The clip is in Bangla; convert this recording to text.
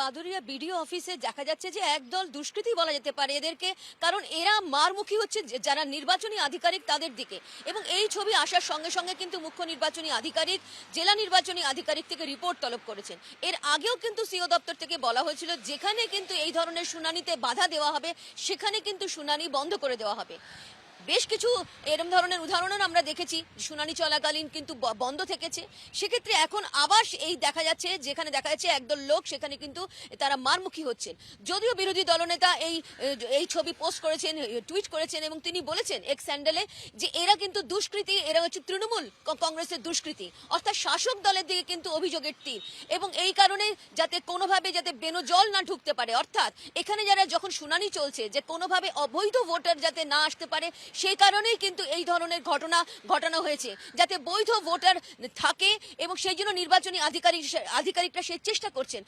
বাদুড়িয়া বিডিও অফিসে দেখা যাচ্ছে যে একদল দুষ্কৃতী বলা যেতে পারে এদেরকে, কারণ এরা মারমুখী হচ্ছে যারা নির্বাচনী আধিকারিক তাদের দিকে। এবং এই ছবি আসার সঙ্গে সঙ্গে কিন্তু মুখ্য নির্বাচনী আধিকারিক, জেলা নির্বাচনী আধিকারিক থেকে রিপোর্ট তলব করেছেন। এর আগেও কিন্তু সিও দপ্তর থেকে বলা হয়েছিল যেখানে কিন্তু এই ধরনের শুনানিতে বাধা দেওয়া হবে সেখানে কিন্তু শুনানি বন্ধ করে দেওয়া হবে। বেশ কিছু এরকম ধরনের উদাহরণও আমরা দেখেছি, শুনানি চলাকালীন কিন্তু বন্ধ থেকেছে। সেক্ষেত্রে এখন আবার এই দেখা যাচ্ছে, যেখানে দেখা যাচ্ছে একদল লোক সেখানে কিন্তু তারা মারমুখী হচ্ছেন। যদিও বিরোধী দলনেতা এই ছবি পোস্ট করেছেন, টুইট করেছেন এবং তিনি বলেছেন এক্স স্যান্ডেলে যে এরা কিন্তু দুষ্কৃতী, এরা হচ্ছে তৃণমূল কংগ্রেসের দুষ্কৃতী, অর্থাৎ শাসক দলের দিকে কিন্তু অভিযোগের তীর। এবং এই কারণে যাতে কোনোভাবে যাতে বেনজল না ঢুকতে পারে, অর্থাৎ এখানে যারা যখন শুনানি চলছে যে কোনোভাবে অবৈধ ভোটার যাতে না আসতে পারে, সেই কারণেই কিন্তু এই ধরনের ঘটনা হয়েছে, যাতে বৈধ ভোটার থাকে এবং সেই জন্য নির্বাচনী আধিকারিকরা সেই চেষ্টা করছেন।